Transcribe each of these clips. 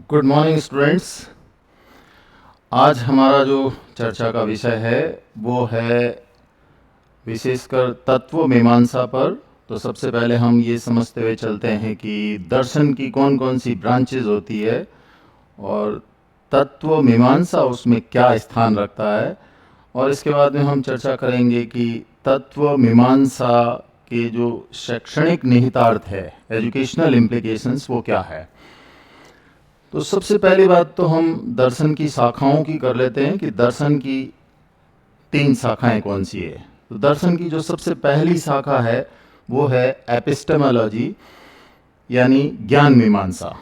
Good morning students. आज हमारा जो चर्चा का विषय है वो है विशेषकर तत्व मीमांसा पर। तो सबसे पहले हम ये समझते हुए चलते हैं कि दर्शन की कौन कौन सी ब्रांचेज होती है और तत्व मीमांसा उसमें क्या स्थान रखता है, और इसके बाद में हम चर्चा करेंगे कि तत्व मीमांसा के जो शैक्षणिक निहितार्थ है, एजुकेशनल इम्प्लीकेशंस, वो क्या है। तो सबसे पहली बात तो हम दर्शन की शाखाओं की कर लेते हैं कि दर्शन की 3 शाखाएं कौन सी है। तो दर्शन की जो सबसे पहली शाखा है वो है एपिस्टेमोलॉजी, यानी ज्ञान मीमांसा।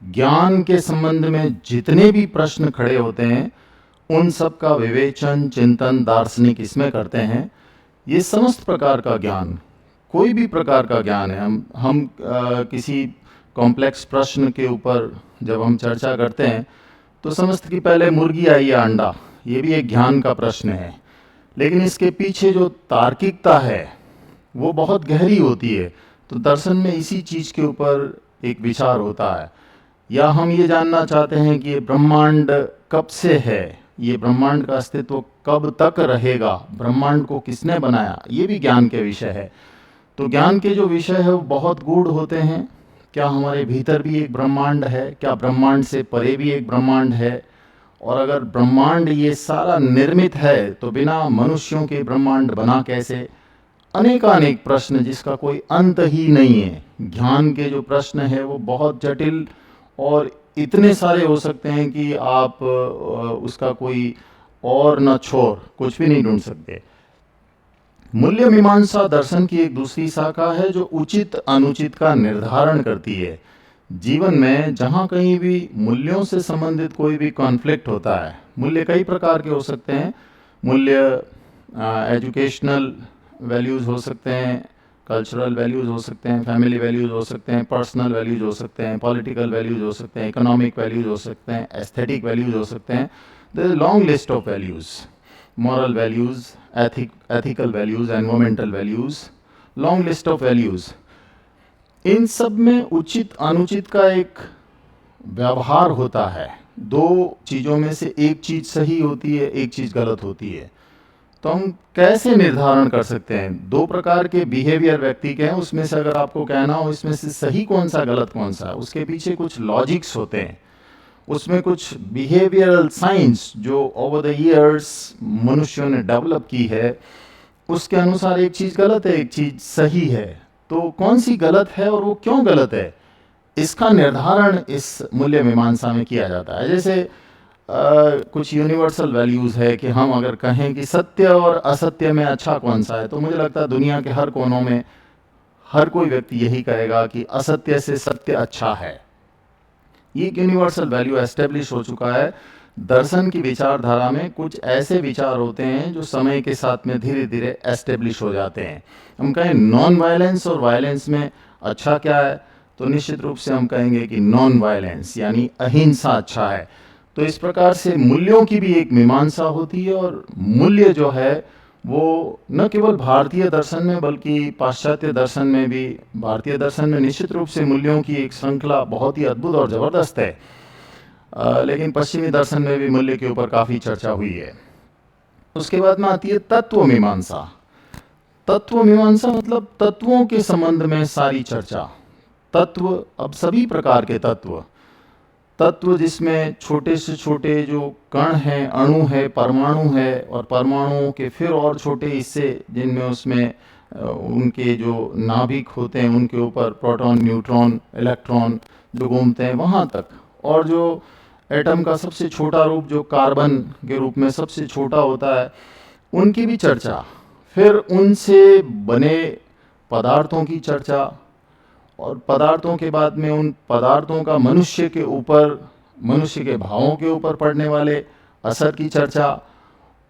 ज्ञान के संबंध में जितने भी प्रश्न खड़े होते हैं उन सब का विवेचन, चिंतन दार्शनिक इसमें करते हैं। ये समस्त प्रकार का ज्ञान, कोई भी प्रकार का ज्ञान है, हम किसी कॉम्प्लेक्स प्रश्न के ऊपर जब हम चर्चा करते हैं तो समझते कि पहले मुर्गी आई या अंडा, ये भी एक ज्ञान का प्रश्न है, लेकिन इसके पीछे जो तार्किकता है वो बहुत गहरी होती है। तो दर्शन में इसी चीज़ के ऊपर एक विचार होता है। या हम ये जानना चाहते हैं कि ये ब्रह्मांड कब से है, ये ब्रह्मांड का अस्तित्व कब तक रहेगा, ब्रह्मांड को किसने बनाया, ये भी ज्ञान के विषय है। तो ज्ञान के जो विषय है वो बहुत गूढ़ होते हैं। क्या हमारे भीतर भी एक ब्रह्मांड है, क्या ब्रह्मांड से परे भी एक ब्रह्मांड है, और अगर ब्रह्मांड ये सारा निर्मित है तो बिना मनुष्यों के ब्रह्मांड बना कैसे। अनेकानेक प्रश्न जिसका कोई अंत ही नहीं है। ज्ञान के जो प्रश्न है वो बहुत जटिल और इतने सारे हो सकते हैं कि आप उसका कोई और न छोर कुछ भी नहीं ढूंढ सकते। मूल्य मीमांसा दर्शन की एक दूसरी शाखा है जो उचित अनुचित का निर्धारण करती है। जीवन में जहाँ कहीं भी मूल्यों से संबंधित कोई भी कॉन्फ्लिक्ट होता है, मूल्य कई प्रकार के हो सकते हैं। मूल्य एजुकेशनल वैल्यूज़ हो सकते हैं, कल्चरल वैल्यूज़ हो सकते हैं, फैमिली वैल्यूज़ हो सकते हैं, पर्सनल वैल्यूज़ हो सकते हैं, पॉलिटिकल वैल्यूज़ हो सकते हैं, इकोनॉमिक वैल्यूज़ हो सकते हैं, एस्थेटिक वैल्यूज़ हो सकते हैं। There is long list of values, moral values, ethical values, environmental values, long list of values। इन सब में उचित अनुचित का एक व्यवहार होता है। दो चीज़ों में से एक चीज़ सही होती है, एक चीज़ गलत होती है। तो हम कैसे निर्धारण कर सकते हैं? 2 प्रकार के बिहेवियर व्यक्ति के हैं, उसमें से अगर आपको कहना हो इसमें से सही कौन सा गलत कौन सा, उसके पीछे कुछ लॉजिक्स होते हैं, उसमें कुछ बिहेवियरल साइंस जो ओवर द इयर्स मनुष्यों ने डेवलप की है, उसके अनुसार एक चीज़ गलत है, एक चीज़ सही है। तो कौन सी गलत है और वो क्यों गलत है, इसका निर्धारण इस मूल्य मीमांसा में किया जाता है। जैसे कुछ यूनिवर्सल वैल्यूज़ है कि हम अगर कहें कि सत्य और असत्य में अच्छा कौन सा है, तो मुझे लगता है दुनिया के हर कोनों में हर कोई व्यक्ति यही कहेगा कि असत्य से सत्य अच्छा है। ये एक यूनिवर्सल वैल्यू एस्टेब्लिश हो चुका है। दर्शन की विचारधारा में कुछ ऐसे विचार होते हैं जो समय के साथ में धीरे धीरे एस्टेब्लिश हो जाते हैं। हम कहें नॉन वायलेंस और वायलेंस में अच्छा क्या है, तो निश्चित रूप से हम कहेंगे कि नॉन वायलेंस यानी अहिंसा अच्छा है। तो इस प्रकार से मूल्यों की भी एक मीमांसा होती है, और मूल्य जो है वो न केवल भारतीय दर्शन में बल्कि पाश्चात्य दर्शन में भी, भारतीय दर्शन में निश्चित रूप से मूल्यों की एक श्रृंखला बहुत ही अद्भुत और ज़बरदस्त है, लेकिन पश्चिमी दर्शन में भी मूल्य के ऊपर काफ़ी चर्चा हुई है। उसके बाद में आती है तत्व मीमांसा। तत्व मीमांसा मतलब तत्वों के संबंध में सारी चर्चा। तत्व, अब सभी प्रकार के तत्व, तत्व जिसमें छोटे से छोटे जो कण हैं, अणु है, परमाणु है, और परमाणुओं के फिर और छोटे हिस्से जिनमें उसमें उनके जो नाभिक होते हैं उनके ऊपर प्रोटॉन, न्यूट्रॉन, इलेक्ट्रॉन जो घूमते हैं वहाँ तक, और जो एटम का सबसे छोटा रूप जो कार्बन के रूप में सबसे छोटा होता है, उनकी भी चर्चा। फिर उनसे बने पदार्थों की चर्चा, और पदार्थों के बाद में उन पदार्थों का मनुष्य के ऊपर, मनुष्य के भावों के ऊपर पड़ने वाले असर की चर्चा,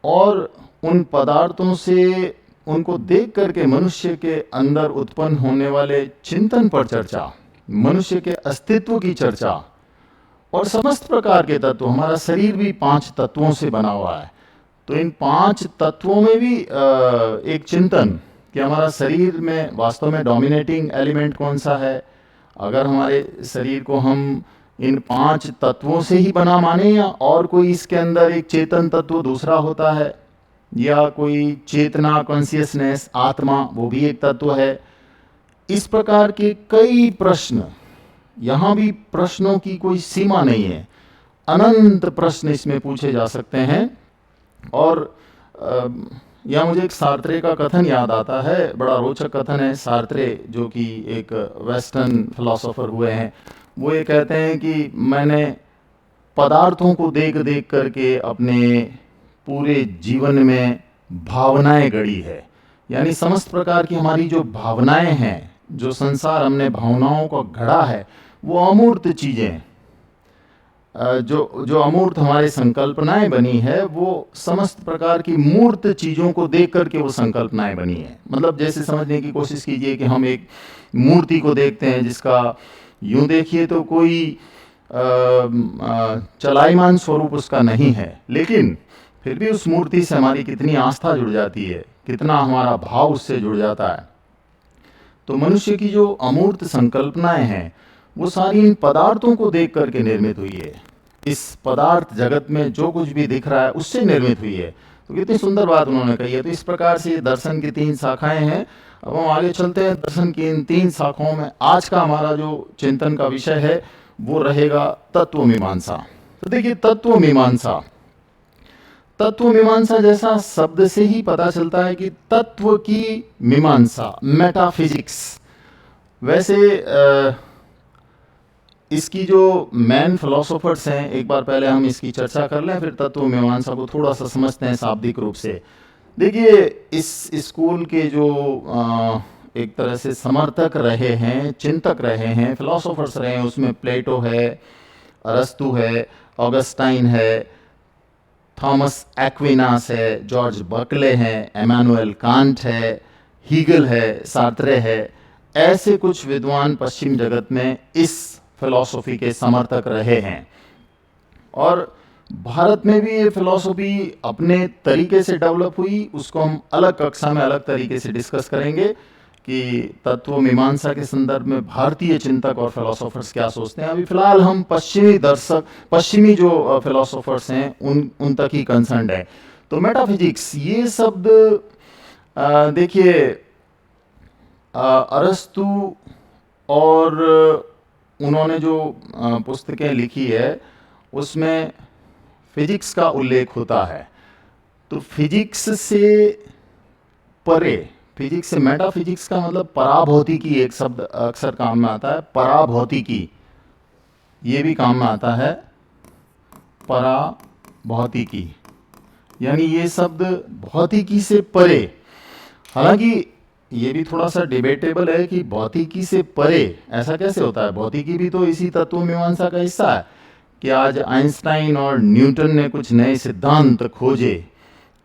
और उन पदार्थों से उनको देख करके मनुष्य के अंदर उत्पन्न होने वाले चिंतन पर चर्चा, मनुष्य के अस्तित्व की चर्चा, और समस्त प्रकार के तत्व। हमारा शरीर भी 5 तत्वों से बना हुआ है, तो इन 5 तत्वों में भी एक चिंतन कि हमारा शरीर में वास्तव में डोमिनेटिंग एलिमेंट कौन सा है। अगर हमारे शरीर को हम इन 5 तत्वों से ही बना माने, या और कोई इसके अंदर एक चेतन तत्व दूसरा होता है, या कोई चेतना, कॉन्शियसनेस, आत्मा, वो भी एक तत्व है। इस प्रकार के कई प्रश्न, यहाँ भी प्रश्नों की कोई सीमा नहीं है, अनंत प्रश्न इसमें पूछे जा सकते हैं। और यहाँ मुझे एक सार्त्रे का कथन याद आता है, बड़ा रोचक कथन है। सार्त्रे जो कि एक वेस्टर्न फिलोसोफर हुए हैं, वो ये कहते हैं कि मैंने पदार्थों को देख देख करके अपने पूरे जीवन में भावनाएं गढ़ी है। यानी समस्त प्रकार की हमारी जो भावनाएं हैं, जो संसार हमने भावनाओं को गढ़ा है, वो अमूर्त चीज़ें, जो अमूर्त हमारी संकल्पनाएं बनी है, वो समस्त प्रकार की मूर्त चीज़ों को देख करके वो संकल्पनाएं बनी है। मतलब जैसे समझने की कोशिश कीजिए कि हम एक मूर्ति को देखते हैं जिसका यूं देखिए तो कोई चलायमान स्वरूप उसका नहीं है, लेकिन फिर भी उस मूर्ति से हमारी कितनी आस्था जुड़ जाती है, कितना हमारा भाव उससे जुड़ जाता है। तो मनुष्य की जो अमूर्त संकल्पनाएं हैं, वो सारी इन पदार्थों को देख करके निर्मित हुई है। इस पदार्थ जगत में जो कुछ भी दिख रहा है उससे निर्मित हुई है। तो कितनी सुंदर बात उन्होंने कही है। तो इस प्रकार से दर्शन की 3 शाखाएं हैं। अब हम आगे चलते हैं दर्शन की इन 3 शाखाओं में। आज का हमारा जो चिंतन का विषय है वो रहेगा तत्व मीमांसा। तो देखिए, तत्व मीमांसा, तत्व मीमांसा जैसा शब्द से ही पता चलता है कि तत्व की मीमांसा, मेटाफिजिक्स। वैसे इसकी जो मेन फिलोसोफर्स हैं, एक बार पहले हम इसकी चर्चा कर लें, फिर तत्व मीमांसा को थोड़ा सा समझते हैं शाब्दिक रूप से। देखिए, इस स्कूल के जो एक तरह से समर्थक रहे हैं, चिंतक रहे हैं, फिलोसोफर्स रहे हैं, उसमें प्लेटो है, अरस्तु है, ऑगस्टाइन है, थॉमस एक्विनास है, जॉर्ज बकले हैं, एमानुएल कांट है, हीगल है, सार्त्रे है। ऐसे कुछ विद्वान पश्चिम जगत में इस फिलॉसफी के समर्थक रहे हैं। और भारत में भी ये फिलॉसफी अपने तरीके से डेवलप हुई। उसको हम अलग कक्षा में अलग तरीके से डिस्कस करेंगे कि तत्व मीमांसा के संदर्भ में भारतीय चिंतक और फिलोसोफर्स क्या सोचते हैं। अभी फिलहाल हम पश्चिमी जो फिलोसोफर्स हैं उन तक ही कंसर्न है। तो मेटाफिजिक्स, ये शब्द देखिए, अरस्तु और उन्होंने जो पुस्तकें लिखी है उसमें फिजिक्स का उल्लेख होता है। तो फिजिक्स से परे, फिजिक्स से मेटाफिजिक्स का मतलब पराभौतिकी, एक शब्द अक्सर काम में आता है, पराभौतिकी, ये भी काम में आता है, पराभौतिकी। यानी ये शब्द भौतिकी से परे। हालांकि ये भी थोड़ा सा डिबेटेबल है कि भौतिकी से परे ऐसा कैसे होता है। भौतिकी भी तो इसी तत्व मीमांसा का हिस्सा है कि आज आइंस्टाइन और न्यूटन ने कुछ नए सिद्धांत खोजे,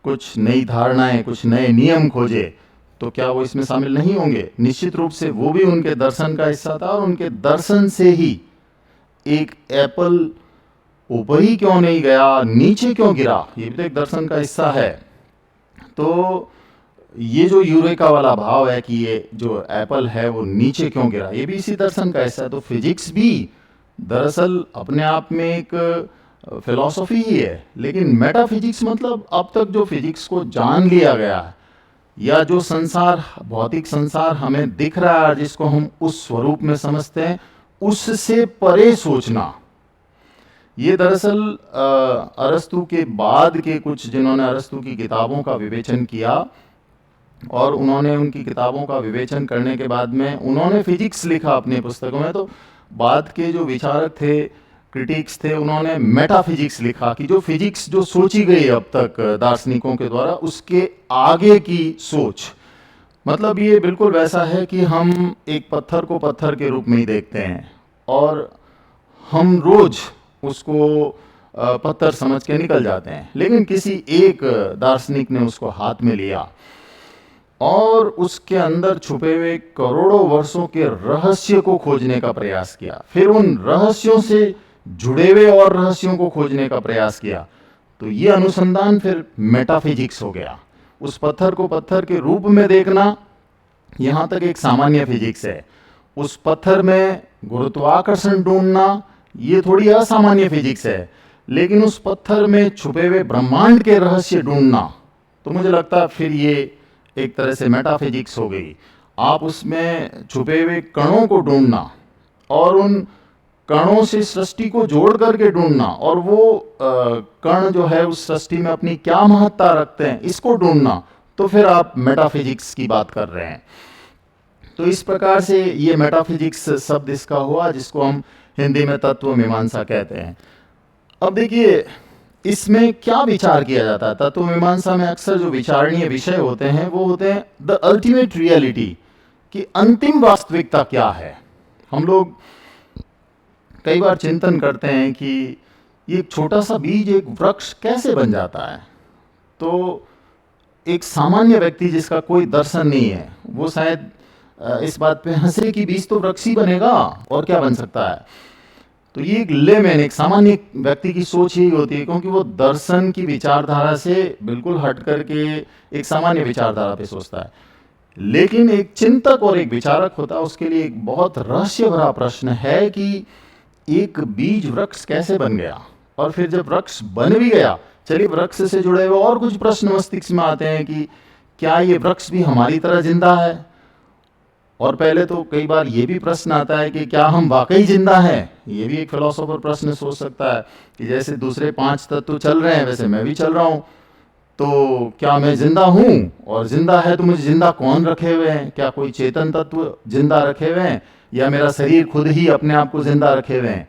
कुछ नई धारणाएं, कुछ नए नियम खोजे, तो क्या वो इसमें शामिल नहीं होंगे? निश्चित रूप से वो भी उनके दर्शन का हिस्सा था। और उनके दर्शन से ही एक एप्पल ऊपर ही क्यों नहीं गया, नीचे क्यों गिरा, ये भी तो एक दर्शन का हिस्सा है। तो ये जो यूरेका वाला भाव है कि ये जो एप्पल है वो नीचे क्यों गिरा, ये भी इसी दर्शन का हिस्सा है। तो फिजिक्स भी दरअसल अपने आप में एक फिलॉसफी ही है। लेकिन मेटाफिजिक्स मतलब अब तक जो फिजिक्स को जान लिया गया है, या जो संसार, भौतिक संसार हमें दिख रहा है, जिसको हम उस स्वरूप में समझते हैं, उससे परे सोचना। ये दरअसल अरस्तु के बाद के कुछ, जिन्होंने अरस्तु की किताबों का विवेचन किया, और उन्होंने उनकी किताबों का विवेचन करने के बाद में उन्होंने फिजिक्स लिखा अपनी पुस्तकों में। तो बाद के जो विचारक थे, क्रिटिक्स थे, उन्होंने मेटाफिजिक्स लिखा कि जो फिजिक्स जो सोची गई अब तक दार्शनिकों के द्वारा, उसके आगे की सोच। मतलब ये बिल्कुल वैसा है कि हम एक पत्थर को पत्थर के रूप में ही देखते हैं और हम रोज उसको पत्थर समझ के निकल जाते हैं। लेकिन किसी एक दार्शनिक ने उसको हाथ में लिया और उसके अंदर छुपे हुए करोड़ों वर्षों के रहस्य को खोजने का प्रयास किया, फिर उन रहस्यों से जुड़े हुए और रहस्यों को खोजने का प्रयास किया। तो ये अनुसंधान फिर मेटाफिजिक्स हो गया। उस पत्थर को पत्थर के रूप में देखना यहाँ तक एक सामान्य फिजिक्स है। उस पत्थर में गुरुत्वाकर्षण ढूंढना ये थोड़ी असामान्य फिजिक्स है, लेकिन उस पत्थर में छुपे हुए ब्रह्मांड के रहस्य ढूंढना, तो मुझे लगता है फिर ये एक तरह से मेटाफिजिक्स हो गई। आप उसमें छुपे हुए कणों को ढूंढना और उन कणों से सृष्टि को जोड़ करके ढूंढना, और वो कण जो है उस सृष्टि में अपनी क्या महत्ता रखते हैं इसको ढूंढना, तो फिर आप मेटाफिजिक्स की बात कर रहे हैं। तो इस प्रकार से ये मेटाफिजिक्स शब्द इसका हुआ, जिसको हम हिंदी में तत्व मीमांसा कहते हैं। अब देखिए इसमें क्या विचार किया जाता है। तत्व मीमांसा में अक्सर जो विचारणीय विषय होते हैं वो होते हैं द अल्टीमेट रियलिटी, कि अंतिम वास्तविकता क्या है। हम लोग कई बार चिंतन करते हैं कि ये एक छोटा सा बीज एक वृक्ष कैसे बन जाता है। तो एक सामान्य व्यक्ति जिसका कोई दर्शन नहीं है वो शायद इस बात पे हंसे कि बीज तो वृक्ष ही बनेगा और क्या बन सकता है। तो ये एक लेमैन, एक सामान्य व्यक्ति की सोच ही होती है, क्योंकि वो दर्शन की विचारधारा से बिल्कुल हट करके एक सामान्य विचारधारा पे सोचता है। लेकिन एक चिंतक और एक विचारक होता है, उसके लिए एक बहुत रहस्य भरा प्रश्न है कि एक बीज वृक्ष कैसे बन गया, और फिर जब वृक्ष बन भी गया, चलिए वृक्ष से जुड़े हुए और कुछ प्रश्न मस्तिष्क में आते हैं कि क्या ये वृक्ष भी हमारी तरह जिंदा है। और पहले तो कई बार ये भी प्रश्न आता है कि क्या हम वाकई जिंदा हैं। ये भी एक फिलोसोफर प्रश्न सोच सकता है कि जैसे दूसरे 5 तत्व चल रहे हैं वैसे मैं भी चल रहा हूँ, तो क्या मैं जिंदा हूँ, और जिंदा है तो मुझे जिंदा कौन रखे हुए हैं, क्या कोई चेतन तत्व जिंदा रखे हुए हैं, या मेरा शरीर खुद ही अपने आप को जिंदा रखे हुए हैं।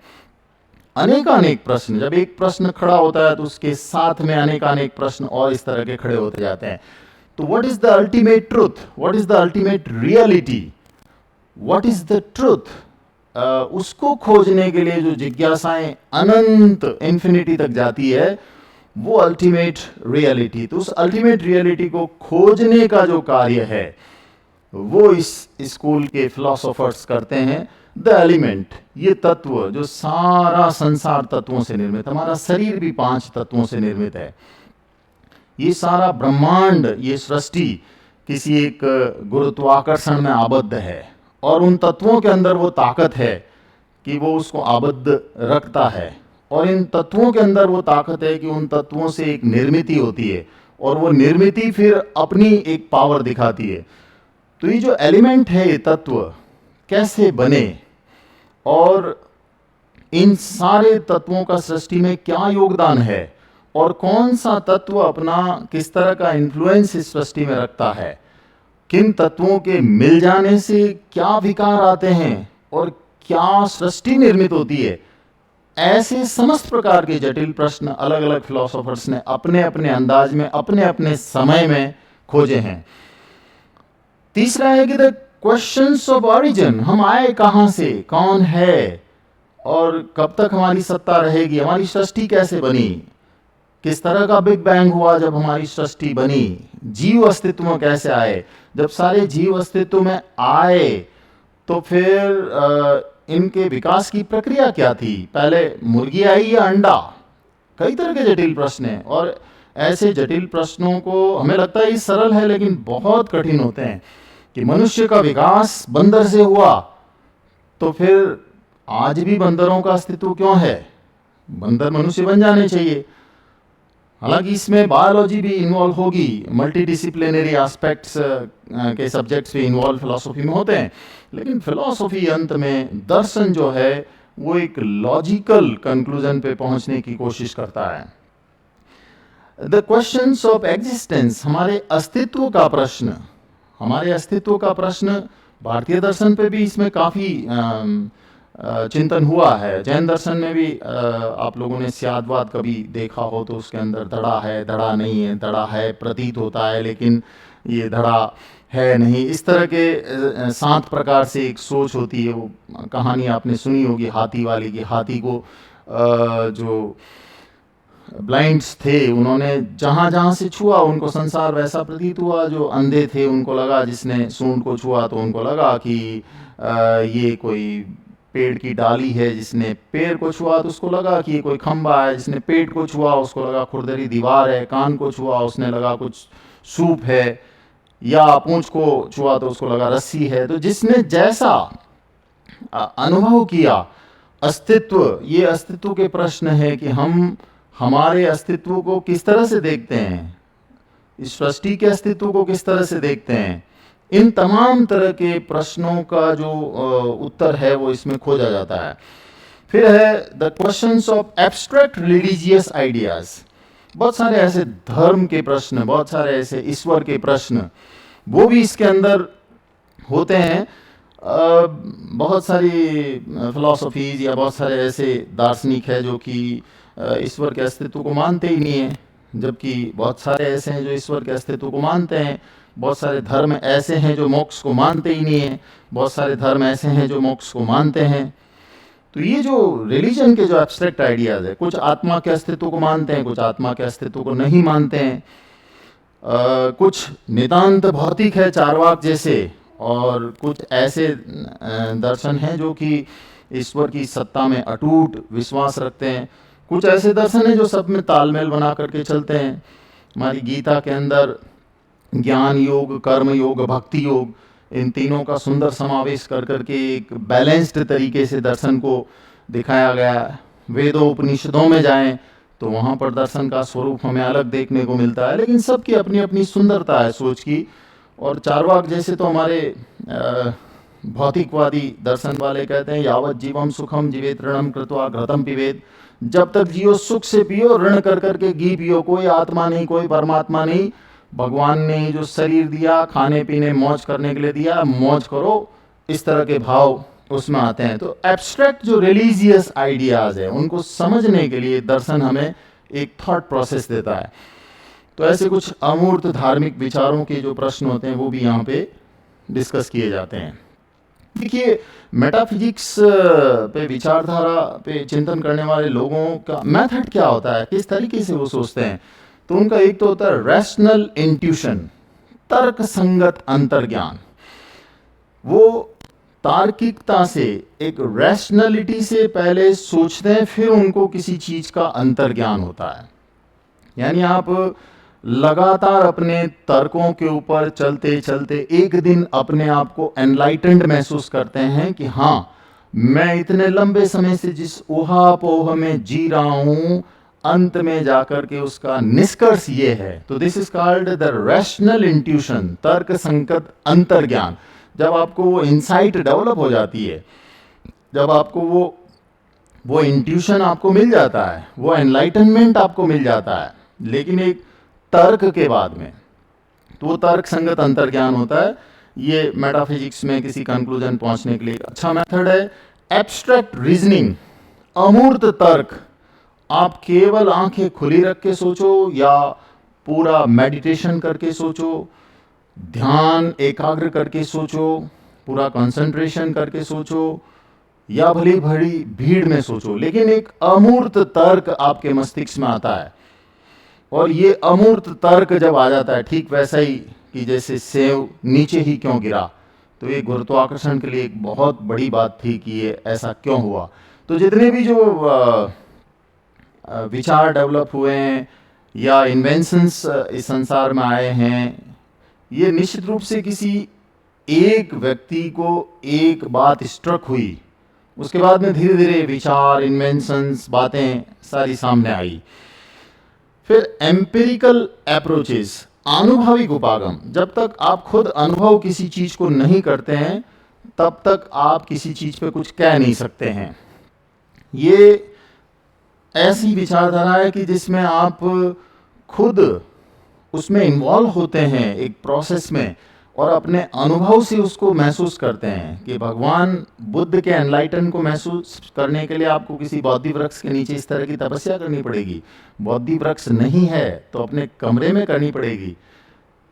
अनेकानेक प्रश्न, जब एक प्रश्न खड़ा होता है तो उसके साथ में अनेकानेक प्रश्न और इस तरह के खड़े होते जाते हैं। तो what is the ultimate truth, what is the ultimate reality, what is the truth, उसको खोजने के लिए जो जिज्ञासाएं अनंत इन्फिनिटी तक जाती है वो अल्टीमेट रियलिटी। तो उस अल्टीमेट रियलिटी को खोजने का जो कार्य है वो इस स्कूल के फिलोसोफर्स करते हैं। द एलिमेंट, ये तत्व जो सारा संसार तत्वों से निर्मित, हमारा शरीर भी 5 तत्वों से निर्मित है, ये सारा ब्रह्मांड, ये सृष्टि किसी एक गुरुत्वाकर्षण में आबद्ध है, और उन तत्वों के अंदर वो ताकत है कि वो उसको आबद्ध रखता है, और इन तत्वों के अंदर वो ताकत है कि उन तत्वों से एक निर्मिति होती है, और वो निर्मिति फिर अपनी एक पावर दिखाती है। तो ये जो एलिमेंट है, ये तत्व कैसे बने, और इन सारे तत्वों का सृष्टि में क्या योगदान है, और कौन सा तत्व अपना किस तरह का इन्फ्लुएंस इस सृष्टि में रखता है, किन तत्वों के मिल जाने से क्या विकार आते हैं, और क्या सृष्टि निर्मित होती है, ऐसे समस्त प्रकार के जटिल प्रश्न अलग अलग फिलोसोफर्स ने अपने अपने अंदाज में अपने अपने समय में खोजे हैं। तीसरा है कि द क्वेश्चंस ऑफ ऑरिजिन, हम आए कहां से, कौन है, और कब तक हमारी सत्ता रहेगी, हमारी सृष्टि कैसे बनी, किस तरह का बिग बैंग हुआ जब हमारी सृष्टि बनी, जीव अस्तित्व में कैसे आए, जब सारे जीव अस्तित्व में आए तो फिर इनके विकास की प्रक्रिया क्या थी, पहले मुर्गी आई या अंडा। कई तरह के जटिल प्रश्न हैं, और ऐसे जटिल प्रश्नों को हमें लगता है ये सरल है लेकिन बहुत कठिन होते हैं। कि मनुष्य का विकास बंदर से हुआ, तो फिर आज भी बंदरों का अस्तित्व क्यों है, बंदर मनुष्य बन जाने चाहिए। हालांकि इसमें बायोलॉजी भी इन्वॉल्व होगी, मल्टीडिसिप्लिनरी एस्पेक्ट्स के सब्जेक्ट्स भी इन्वॉल्व फिलॉसफी में होते हैं, लेकिन फिलॉसफी अंत में दर्शन जो है वो एक लॉजिकल कंक्लूजन पे पहुंचने की कोशिश करता है। द क्वेश्चंस ऑफ एग्जिस्टेंस, हमारे अस्तित्व का प्रश्न, हमारे अस्तित्व का प्रश्न भारतीय दर्शन पे भी इसमें काफ़ी चिंतन हुआ है। जैन दर्शन में भी आप लोगों ने स्यादवाद कभी देखा हो तो उसके अंदर धड़ा है, धड़ा नहीं है, धड़ा है प्रतीत होता है लेकिन ये धड़ा है नहीं, इस तरह के 7 प्रकार से एक सोच होती है। वो कहानी आपने सुनी होगी हाथी वाली की, हाथी को जो ब्लाइंड्स थे उन्होंने जहाँ जहाँ से छुआ उनको संसार वैसा प्रतीत हुआ, जो अंधे थे उनको लगा, जिसने सूंड को छुआ तो उनको लगा कि ये कोई पेड़ की डाली है, जिसने पेड़ को छुआ तो उसको लगा कि ये कोई खंबा है, जिसने पेड़ को छुआ उसको लगा खुरदरी दीवार है, कान को छुआ उसने लगा कुछ सूप है, या पूंछ को छुआ तो उसको लगा रस्सी है। तो जिसने जैसा अनुभव किया अस्तित्व, ये अस्तित्व के प्रश्न है कि हम हमारे अस्तित्व को किस तरह से देखते हैं, इस सृष्टि के अस्तित्व को किस तरह से देखते हैं। इन तमाम तरह के प्रश्नों का जो उत्तर है वो इसमें खोजा जाता है। फिर है the questions of abstract religious ideas. बहुत सारे ऐसे धर्म के प्रश्न, बहुत सारे ऐसे ईश्वर के प्रश्न वो भी इसके अंदर होते हैं। बहुत सारी फिलॉसफीज या बहुत सारे ऐसे दार्शनिक है जो कि ईश्वर के अस्तित्व को मानते ही नहीं है, जबकि बहुत सारे ऐसे हैं जो ईश्वर के अस्तित्व को मानते हैं। बहुत सारे धर्म ऐसे हैं जो मोक्ष को मानते ही नहीं है, बहुत सारे धर्म ऐसे हैं जो मोक्ष को मानते हैं। तो ये जो रिलीजन के जो एब्स्ट्रैक्ट आइडियाज है, कुछ आत्मा के अस्तित्व को मानते हैं, कुछ आत्मा के अस्तित्व को नहीं मानते हैं। कुछ नितांत भौतिक है चारवाक जैसे, और कुछ ऐसे दर्शन हैं जो कि ईश्वर की सत्ता में अटूट विश्वास रखते हैं। कुछ ऐसे दर्शन हैं जो सब में तालमेल बना करके चलते हैं। हमारी गीता के अंदर ज्ञान योग, कर्म योग, भक्ति योग, इन तीनों का सुंदर समावेश कर करके एक बैलेंस्ड तरीके से दर्शन को दिखाया गया है। वेदों उपनिषदों में जाएं तो वहाँ पर दर्शन का स्वरूप हमें अलग देखने को मिलता है, लेकिन सबकी अपनी अपनी सुंदरता है सोच की। और चारवाक जैसे तो हमारे भौतिकवादी दर्शन वाले कहते हैं यावत जीवम सुखम जीवेत ऋणम कृत्वा घृतम पिबेत। जब तक जियो सुख से पियो, ऋण कर करके घी पियो। कोई आत्मा नहीं, कोई परमात्मा नहीं। भगवान ने जो शरीर दिया खाने पीने मौज करने के लिए दिया, मौज करो, इस तरह के भाव उसमें आते हैं। तो एब्स्ट्रैक्ट जो रिलीजियस आइडियाज है उनको समझने के लिए दर्शन हमें एक थॉट प्रोसेस देता है। तो ऐसे कुछ अमूर्त धार्मिक विचारों के जो प्रश्न होते हैं वो भी यहाँ पे डिस्कस किए जाते हैं। देखिए, मेटाफिजिक्स पे विचारधारा पे चिंतन करने वाले लोगों का मेथड क्या होता है, किस तरीके से वो सोचते हैं। तो उनका एक तो होता है रैशनल इंट्यूशन, तर्क संगत अंतर्ज्ञान। वो तार्किकता से, एक रैशनलिटी से पहले सोचते हैं, फिर उनको किसी चीज का अंतर्ज्ञान होता है। यानी आप लगातार अपने तर्कों के ऊपर चलते चलते एक दिन अपने आप को एनलाइटेंड महसूस करते हैं कि हाँ, मैं इतने लंबे समय से जिस ऊहापोह में जी रहा हूं, अंत में जाकर के उसका निष्कर्ष ये है। तो this is called the rational intuition, तर्क संगत अंतर्ज्ञान। जब आपको वो इंसाइट डेवलप हो जाती है, जब आपको वो इंट्यूशन आपको मिल जाता है, वो एनलाइटनमेंट आपको मिल जाता है, लेकिन एक तर्क के बाद में, तो वो तर्क संगत अंतर्ज्ञान होता है। ये मेटाफिजिक्स में किसी कंक्लूजन पहुंचने के लिए एक अच्छा मेथड है। एब्स्ट्रैक्ट रीजनिंग, अमूर्त तर्क। आप केवल आंखें खुली रख के सोचो या पूरा मेडिटेशन करके सोचो, ध्यान एकाग्र करके सोचो, पूरा कंसंट्रेशन करके सोचो, या भली भली भीड़ में सोचो, लेकिन एक अमूर्त तर्क आपके मस्तिष्क में आता है। और ये अमूर्त तर्क जब आ जाता है, ठीक वैसा ही कि जैसे सेव नीचे ही क्यों गिरा, तो ये गुरुत्वाकर्षण के लिए एक बहुत बड़ी बात थी कि ये ऐसा क्यों हुआ। तो जितने भी जो विचार डेवलप हुए हैं या इन्वेंशंस इस संसार में आए हैं, ये निश्चित रूप से किसी एक व्यक्ति को एक बात स्ट्रक हुई, उसके बाद में धीरे धीरे विचार, इन्वेंशंस, बातें सारी सामने आई। फिर एम्पिरिकल अप्रोचेस, आनुभविक उपागम। जब तक आप खुद अनुभव किसी चीज को नहीं करते हैं, तब तक आप किसी चीज पे कुछ कह नहीं सकते हैं। ये ऐसी विचारधारा है कि जिसमें आप खुद उसमें इन्वॉल्व होते हैं एक प्रोसेस में, और अपने अनुभव से उसको महसूस करते हैं। कि भगवान बुद्ध के एनलाइटन को महसूस करने के लिए आपको किसी बौद्धि वृक्ष के नीचे इस तरह की तपस्या करनी पड़ेगी। बौद्धि वृक्ष नहीं है तो अपने कमरे में करनी पड़ेगी,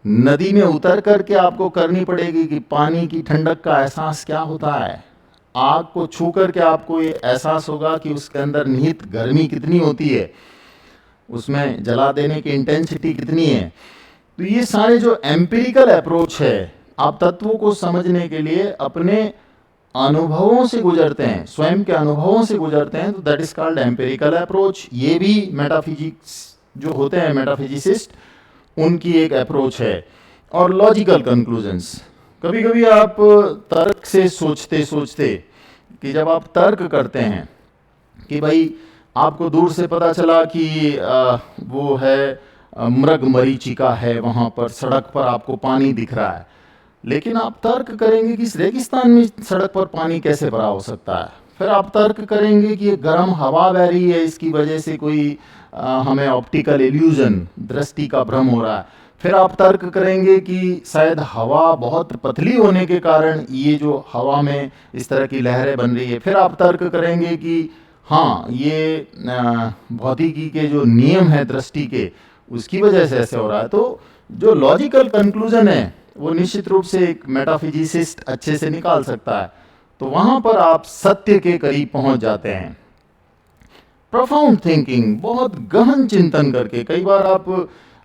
नदी में उतर करके आपको करनी पड़ेगी कि पानी की ठंडक का एहसास क्या होता है। आग को छू करके आपको ये एहसास होगा कि उसके अंदर निहित गर्मी कितनी होती है, उसमें जला देने की इंटेंसिटी कितनी है। तो ये सारे जो एम्पिरिकल अप्रोच है, आप तत्वों को समझने के लिए अपने अनुभवों से गुजरते हैं, स्वयं के अनुभवों से गुजरते हैं, तो that is called empirical approach. ये भी मेटाफिजिक्स जो होते हैं, मेटाफिजिसिस्ट, उनकी एक अप्रोच है। और लॉजिकल कंक्लूजन्स, कभी कभी आप तर्क से सोचते सोचते, कि जब आप तर्क करते हैं कि भाई आपको दूर से पता चला कि वो है मृग मरीचिका है, वहाँ पर सड़क पर आपको पानी दिख रहा है, लेकिन आप तर्क करेंगे कि इस रेगिस्तान में सड़क पर पानी कैसे भरा हो सकता है। फिर आप तर्क करेंगे कि ये गर्म हवा बह रही है, इसकी वजह से कोई हमें ऑप्टिकल इल्यूजन, दृष्टि का भ्रम हो रहा है। फिर आप तर्क करेंगे कि शायद हवा बहुत पतली होने के कारण ये जो हवा में इस तरह की लहरें बन रही है। फिर आप तर्क करेंगे कि हाँ, ये भौतिकी के जो नियम है दृष्टि के, उसकी वजह से ऐसे हो रहा है। तो जो लॉजिकल कंक्लूजन है वो निश्चित रूप से एक मेटाफिजिसिस्ट अच्छे से निकाल सकता है। तो वहां पर आप सत्य के करीब पहुंच जाते हैं। प्रोफाउंड थिंकिंग, बहुत गहन चिंतन करके। कई बार आप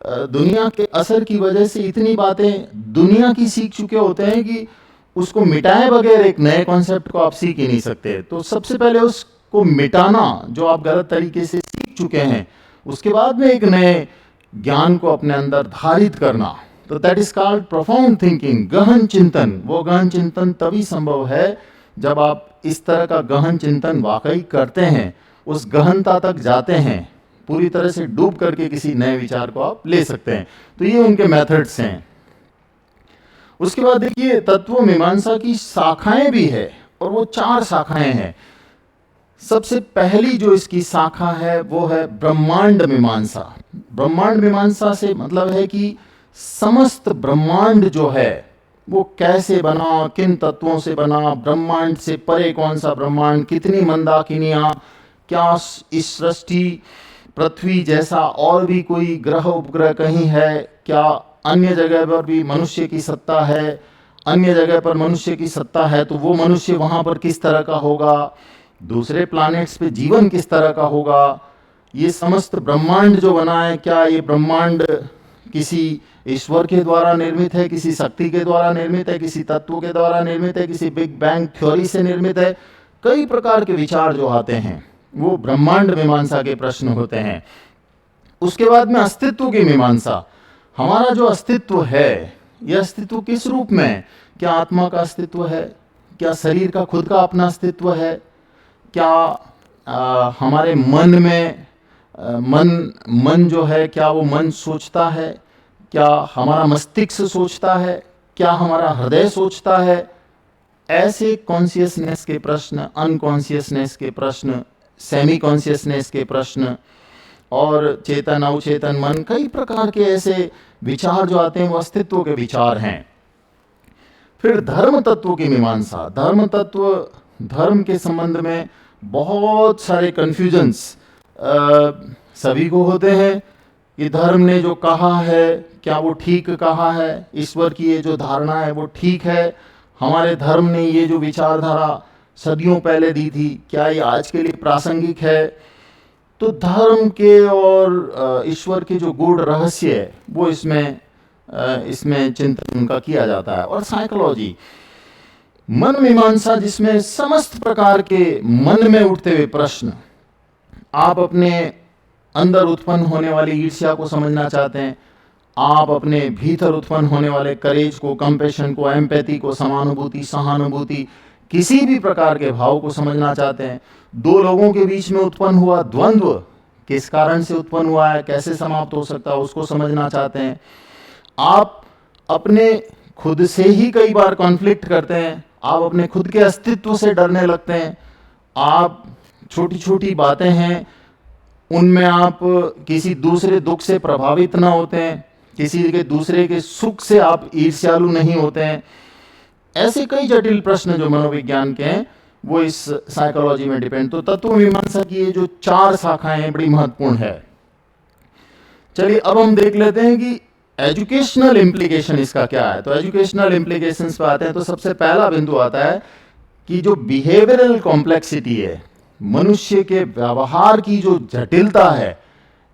दुनिया के असर की वजह से इतनी बातें दुनिया की सीख चुके होते हैं कि उसको मिटाए बगैर एक नए कॉन्सेप्ट को आप सीख ही नहीं सकते। तो सबसे पहले उसको मिटाना, जो आप गलत तरीके से सीख चुके हैं, उसके बाद में एक नए ज्ञान को अपने अंदर धारित करना। तो that is called profound thinking, गहन चिंतन। वो गहन चिंतन तभी संभव है जब आप इस तरह का गहन चिंतन वाकई करते हैं, उस गहनता तक जाते हैं, पूरी तरह से डूब करके किसी नए विचार को आप ले सकते हैं। तो ये उनके मेथड्स हैं। उसके बाद देखिए, तत्व मीमांसा की शाखाएं भी है, और वो 4 शाखाएं हैं। सबसे पहली जो इसकी शाखा है वो है ब्रह्मांड मीमांसा। ब्रह्मांड मीमांसा से मतलब है कि समस्त ब्रह्मांड जो है वो कैसे बना, किन तत्वों से बना, ब्रह्मांड से परे कौन सा ब्रह्मांड, कितनी मंदाकिनियां, क्या इस सृष्टि पृथ्वी जैसा और भी कोई ग्रह उपग्रह कहीं है, क्या अन्य जगह पर भी मनुष्य की सत्ता है, अन्य जगह पर मनुष्य की सत्ता है तो वो मनुष्य वहां पर किस तरह का होगा, दूसरे प्लैनेट्स पे जीवन किस तरह का होगा, ये समस्त ब्रह्मांड जो बना है, क्या ये ब्रह्मांड किसी ईश्वर के द्वारा निर्मित है, किसी शक्ति के द्वारा निर्मित है, किसी तत्व के द्वारा निर्मित है, किसी बिग बैंग थ्योरी से निर्मित है। कई प्रकार के विचार जो आते हैं वो ब्रह्मांड मीमांसा के प्रश्न होते हैं। उसके बाद में अस्तित्व की मीमांसा। हमारा जो अस्तित्व है, यह अस्तित्व किस रूप में? क्या आत्मा का अस्तित्व है? क्या शरीर का खुद का अपना अस्तित्व है? क्या हमारे मन में मन जो है, क्या वो मन सोचता है? क्या हमारा मस्तिष्क सोचता है? क्या हमारा हृदय सोचता है? ऐसे कॉन्शियसनेस के प्रश्न, अनकॉन्शियसनेस के प्रश्न, सेमी कॉन्शियसनेस के प्रश्न, और चेतन अवचेतन मन, कई प्रकार के ऐसे विचार जो आते हैं वो अस्तित्व के विचार हैं। फिर धर्म तत्व की मीमांसा। धर्म तत्व, धर्म के संबंध में बहुत सारे कन्फ्यूजन्स सभी को होते हैं कि धर्म ने जो कहा है क्या वो ठीक कहा है, ईश्वर की ये जो धारणा है वो ठीक है, हमारे धर्म ने ये जो विचारधारा सदियों पहले दी थी, क्या ये आज के लिए प्रासंगिक है? तो धर्म के और ईश्वर के जो गूढ़ रहस्य है वो इसमें चिंतन उनका किया जाता है। और साइकोलॉजी, मन मीमांसा, जिसमें समस्त प्रकार के मन में उठते हुए प्रश्न, आप अपने अंदर उत्पन्न होने वाली ईर्ष्या को समझना चाहते हैं, आप अपने भीतर उत्पन्न होने वाले करेज को, कंपैशन को, एम्पैथी को, समानुभूति, सहानुभूति, किसी भी प्रकार के भाव को समझना चाहते हैं, दो लोगों के बीच में उत्पन्न हुआ द्वंद्व किस कारण से उत्पन्न हुआ है, कैसे समाप्त हो सकता है, उसको समझना चाहते हैं। आप अपने खुद से ही कई बार कॉन्फ्लिक्ट करते हैं, आप अपने खुद के अस्तित्व से डरने लगते हैं, आप छोटी छोटी बातें हैं उनमें आप किसी दूसरे दुख से प्रभावित ना होते हैं, किसी के दूसरे के सुख से आप ईर्ष्यालु नहीं होते हैं। ऐसे कई जटिल प्रश्न जो मनोविज्ञान के हैं वो इस साइकोलॉजी में डिपेंड। तो तत्व मीमांसा की ये जो 4 शाखाएं बड़ी महत्वपूर्ण है। चलिए अब हम देख लेते हैं कि एजुकेशनल इम्प्लीकेशन इसका क्या है। तो एजुकेशनल इम्प्लीकेशंस पे आते हैं तो सबसे पहला बिंदु आता है कि जो बिहेवियरल कॉम्प्लेक्सिटी है, मनुष्य के व्यवहार की जो जटिलता है,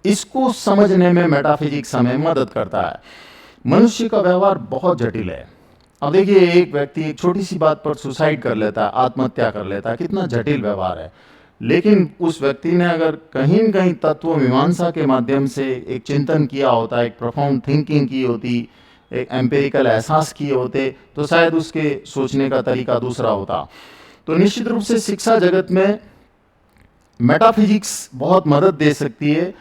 इसको समझने में मेटाफिजिक्स हमें मदद करता है। मनुष्य का व्यवहार बहुत जटिल है। अब देखिए, एक व्यक्ति एक छोटी सी बात पर सुसाइड कर लेता है, आत्महत्या कर लेता है, कितना जटिल व्यवहार है। लेकिन उस व्यक्ति ने अगर कहीं न कहीं तत्व मीमांसा के माध्यम से एक चिंतन किया होता, एक प्रोफाउंड थिंकिंग की होती, एक एम्पिरिकल एहसास किए होते, तो शायद उसके सोचने का तरीका दूसरा होता। तो निश्चित रूप से शिक्षा जगत में मेटाफिजिक्स बहुत मदद दे सकती है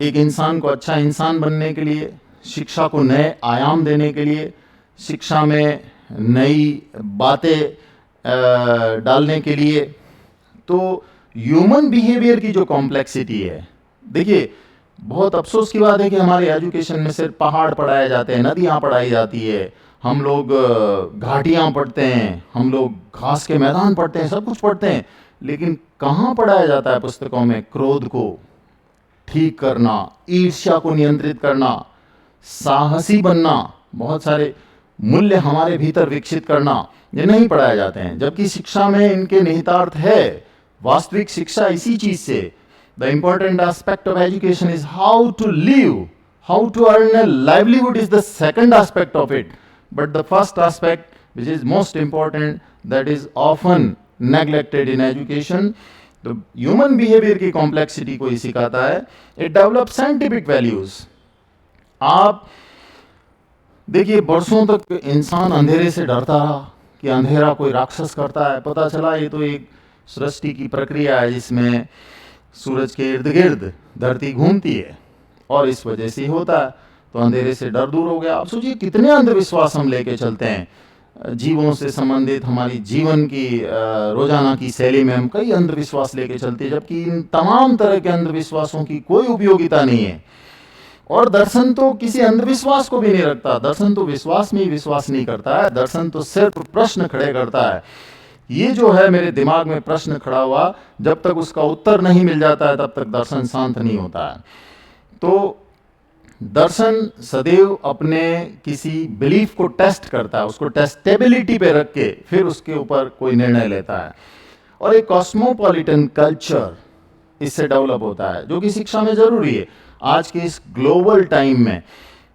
एक इंसान को अच्छा इंसान बनने के लिए, शिक्षा को नए आयाम देने के लिए, शिक्षा में नई बातें डालने के लिए। तो ह्यूमन बिहेवियर की जो कॉम्प्लेक्सिटी है, देखिए बहुत अफसोस की बात है कि हमारे एजुकेशन में सिर्फ पहाड़ पढ़ाए जाते हैं, नदियाँ पढ़ाई जाती है, हम लोग घाटियाँ पढ़ते हैं, हम लोग घास के मैदान पढ़ते हैं, सब कुछ पढ़ते हैं, लेकिन कहाँ पढ़ाया जाता है पुस्तकों में क्रोध को ठीक करना, ईर्ष्या को नियंत्रित करना, साहसी बनना, बहुत सारे मूल्य हमारे भीतर विकसित करना, ये नहीं पढ़ाए जाते हैं। जबकि शिक्षा में इनके निहितार्थ है। वास्तविक शिक्षा इसी चीज से, the important aspect of education is how to live, how to earn a livelihood is the second aspect of it, but the first aspect which is most important, that is often neglected in education. तो human behaviour की complexity को ही सिखाता है। It develop scientific values. आप देखिए बरसों तक इंसान अंधेरे से डरता रहा कि अंधेरा कोई राक्षस करता है, पता चला ये तो एक सृष्टि की प्रक्रिया है जिसमें सूरज के इर्द गिर्द धरती घूमती है और इस वजह से ही होता है। तो अंधेरे से डर दूर हो गया। आप सोचिए कितने अंधविश्वास हम लेके चलते हैं, जीवों से संबंधित हमारी जीवन की रोजाना की शैली में हम कई अंधविश्वास लेके चलते हैं, जबकि इन तमाम तरह के अंधविश्वासों की कोई उपयोगिता नहीं है। और दर्शन तो किसी अंधविश्वास को भी नहीं रखता, दर्शन तो विश्वास में ही विश्वास नहीं करता है, दर्शन तो सिर्फ प्रश्न खड़े करता है। ये जो है मेरे दिमाग में प्रश्न खड़ा हुआ, जब तक उसका उत्तर नहीं मिल जाता है तब तक दर्शन शांत नहीं होता है। तो दर्शन सदैव अपने किसी बिलीफ को टेस्ट करता है, उसको टेस्टेबिलिटी पे रख के फिर उसके ऊपर कोई निर्णय लेता है। और एक कॉस्मोपॉलिटन कल्चर इससे डेवलप होता है, जो कि शिक्षा में जरूरी है। आज के इस ग्लोबल टाइम में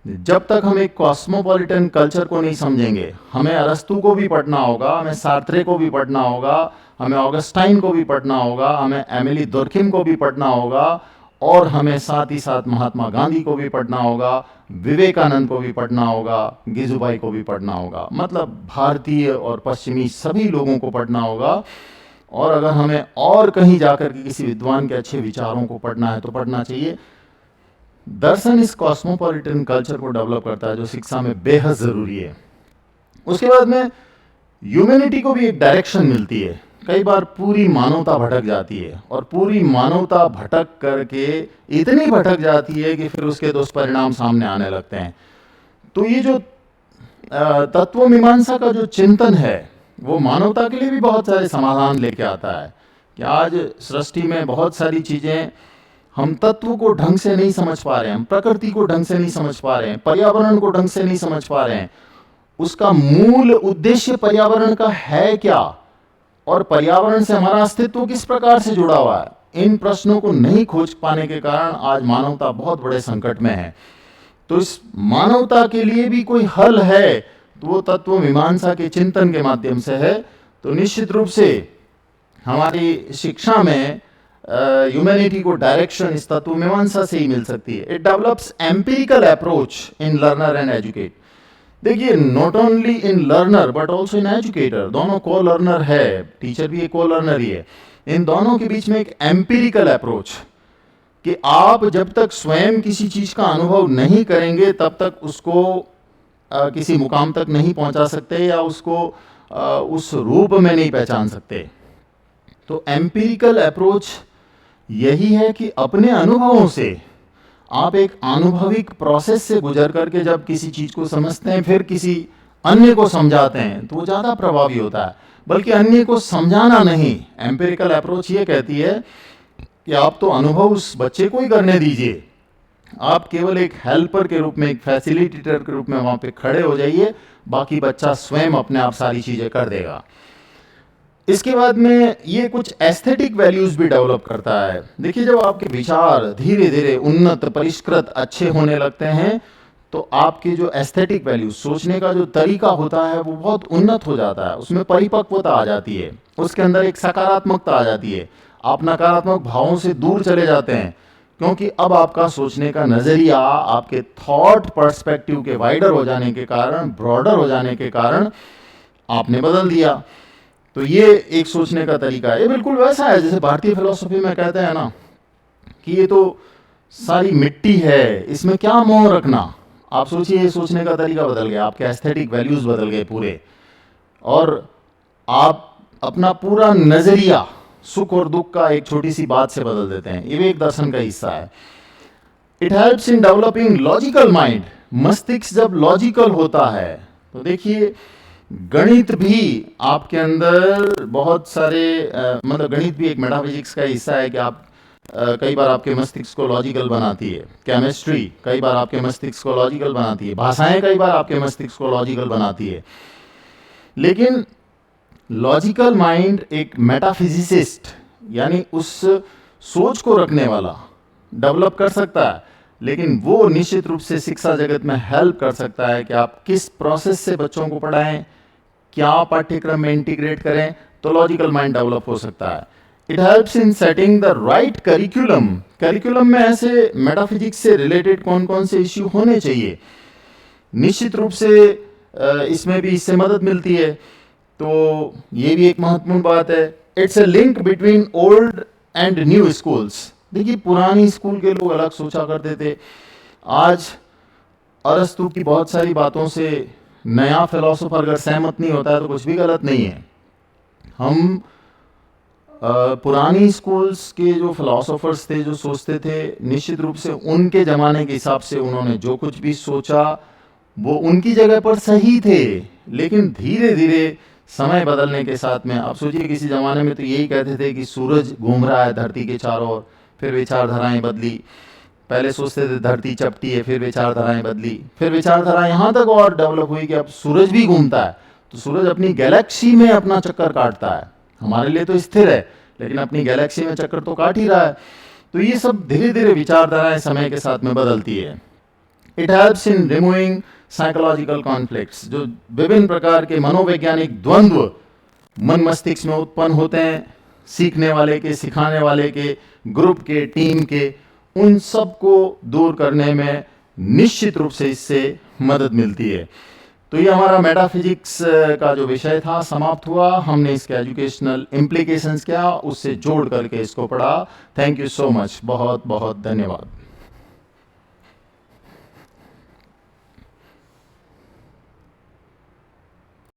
जब तक हम एक कॉस्मोपॉलिटन कल्चर को नहीं समझेंगे, हमें अरस्तु को भी पढ़ना होगा, हमें सार्त्रे को भी पढ़ना होगा, हमें ऑगस्टाइन को भी पढ़ना होगा, हमें एमिली दुर्खिम को भी पढ़ना होगा, और हमें साथ ही साथ महात्मा गांधी को भी पढ़ना होगा, विवेकानंद को भी पढ़ना होगा, गिजुभाई को भी पढ़ना होगा। मतलब भारतीय और पश्चिमी सभी लोगों को पढ़ना होगा। और अगर हमें और कहीं जाकर के किसी विद्वान के अच्छे विचारों को पढ़ना है तो पढ़ना चाहिए। दर्शन इस कॉस्मोपॉलिटन कल्चर को डेवलप करता है, जो शिक्षा में बेहद जरूरी है। उसके बाद में ह्यूमैनिटी को भी एक डायरेक्शन मिलती है। कई बार पूरी मानवता भटक जाती है, और पूरी मानवता भटक करके इतनी भटक जाती है कि फिर उसके दुष्परिणाम सामने आने लगते हैं। तो ये जो तत्व मीमांसा का जो चिंतन है वो मानवता के लिए भी बहुत सारे समाधान लेके आता है कि आज सृष्टि में बहुत सारी चीजें हम तत्व को ढंग से नहीं समझ पा रहे हैं, हम प्रकृति को ढंग से नहीं समझ पा रहे हैं, पर्यावरण को ढंग से नहीं समझ पा रहे हैं, उसका मूल उद्देश्य पर्यावरण का है क्या, और पर्यावरण से हमारा अस्तित्व किस प्रकार से जुड़ा हुआ है। इन प्रश्नों को नहीं खोज पाने के कारण आज मानवता बहुत बड़े संकट में है। तो इस मानवता के लिए भी कोई हल है तो वो तत्व मीमांसा के चिंतन के माध्यम से है। तो निश्चित रूप से हमारी शिक्षा में ह्यूमैनिटी को डायरेक्शन इस तत्व मीमांसा से ही मिल सकती है। It develops empirical approach in learner and educate. देखिए not only in learner but also in educator, दोनों को लर्नर है, टीचर भी एक को लर्नर ही है। इन दोनों के बीच में एक एम्पिरिकल अप्रोच कि आप जब तक स्वयं किसी चीज का अनुभव नहीं करेंगे तब तक उसको किसी मुकाम तक नहीं पहुंचा सकते, या उसको उस रूप में नहीं पहचान सकते। तो एम्पिरिकल अप्रोच यही है कि अपने अनुभवों से आप एक अनुभविक प्रोसेस से गुजर करके जब किसी चीज को समझते हैं फिर किसी अन्य को समझाते हैं तो वो ज्यादा प्रभावी होता है, बल्कि अन्य को समझाना नहीं। एम्पिरिकल अप्रोच ये कहती है कि आप तो अनुभव उस बच्चे को ही करने दीजिए, आप केवल एक हेल्पर के रूप में, एक फैसिलिटेटर के रूप में वहां पे खड़े हो जाइए, बाकी बच्चा स्वयं अपने आप सारी चीजें कर देगा। इसके बाद में ये कुछ एस्थेटिक वैल्यूज भी डेवलप करता है। देखिए जब आपके विचार धीरे धीरे उन्नत, परिष्कृत, अच्छे होने लगते हैं तो आपके जो एस्थेटिक वैल्यूज, सोचने का जो तरीका होता है वो बहुत उन्नत हो जाता है, उसमें परिपक्वता आ जाती है, उसके अंदर एक सकारात्मकता आ जाती है। आप नकारात्मक भावों से दूर चले जाते हैं, क्योंकि अब आपका सोचने का नजरिया, आपके थॉट पर्सपेक्टिव के वाइडर हो जाने के कारण, ब्रॉडर हो जाने के कारण आपने बदल दिया। तो ये एक सोचने का तरीका है। ये बिल्कुल वैसा है जैसे भारतीय फिलॉसफी में कहते हैं ना कि ये तो सारी मिट्टी है, इसमें क्या मोह रखना। आप सोचिए, ये सोचने का तरीका बदल गया, आपके एस्थेटिक वैल्यूज बदल गए पूरे, और आप अपना पूरा नजरिया सुख और दुख का एक छोटी सी बात से बदल देते हैं। ये भी एक दर्शन का हिस्सा है। It helps in developing logical mind. मस्तिष्क जब लॉजिकल होता है तो देखिए गणित भी आपके अंदर बहुत सारे मतलब गणित भी एक मेटाफिजिक्स का हिस्सा है कि आप कई बार आपके मस्तिष्क को लॉजिकल बनाती है। केमिस्ट्री कई बार आपके मस्तिष्क को लॉजिकल बनाती है। भाषाएं कई बार आपके मस्तिष्क को लॉजिकल बनाती है। लेकिन लॉजिकल माइंड एक मेटाफिजिसिस्ट यानी उस सोच को रखने वाला डेवलप कर सकता है, लेकिन वो निश्चित रूप से शिक्षा जगत में हेल्प कर सकता है कि आप किस प्रोसेस से बच्चों को पढ़ाएं, क्या पाठ्यक्रम में इंटीग्रेट करें, तो लॉजिकल माइंड डेवलप हो सकता है। It helps in setting the right curriculum. Curriculum में ऐसे मेटाफिजिक्स से रिलेटेड कौन कौन से इश्यू होने चाहिए, निश्चित रूप से इसमें भी इससे मदद मिलती है। तो ये भी एक महत्वपूर्ण बात है। It's a link between old and new schools. देखिए पुरानी स्कूल के लोग अलग सोचा करते थे, आज अरस्तु की बहुत सारी बातों से नया फिलोसोफर अगर सहमत नहीं होता है तो कुछ भी गलत नहीं है। हम पुरानी स्कूल्स के जो फिलोसोफर्स थे, जो सोचते थे, निश्चित रूप से उनके ज़माने के हिसाब से उन्होंने जो कुछ भी सोचा वो उनकी जगह पर सही थे। लेकिन धीरे धीरे समय बदलने के साथ में, आप सोचिए किसी ज़माने में तो यही कहते थे कि सूरज घूम रहा है धरती के चारों ओर, फिर विचारधाराएं बदली। पहले सोचते थे धरती चपटी है, फिर विचारधाराएं बदली, फिर विचारधारा यहाँ तक और डेवलप हुई कि अब सूरज भी घूमता है। तो सूरज अपनी गैलेक्सी में अपना चक्कर काटता है, हमारे लिए तो स्थिर है लेकिन अपनी गैलेक्सी में चक्कर तो काट ही रहा है। तो ये सब धीरे धीरे विचारधाराएं समय के साथ में बदलती है। It helps in removing psychological conflicts. जो विभिन्न प्रकार के मनोवैज्ञानिक द्वंद्व मन मस्तिष्क में उत्पन्न होते हैं, सीखने वाले के, सिखाने वाले के, ग्रुप के, टीम के, उन सब को दूर करने में निश्चित रूप से इससे मदद मिलती है। तो ये हमारा मेटाफिजिक्स का जो विषय था समाप्त हुआ। हमने इसके एजुकेशनल इम्प्लीकेशंस क्या उससे जोड़ करके इसको पढ़ा। थैंक यू सो मच, बहुत बहुत धन्यवाद।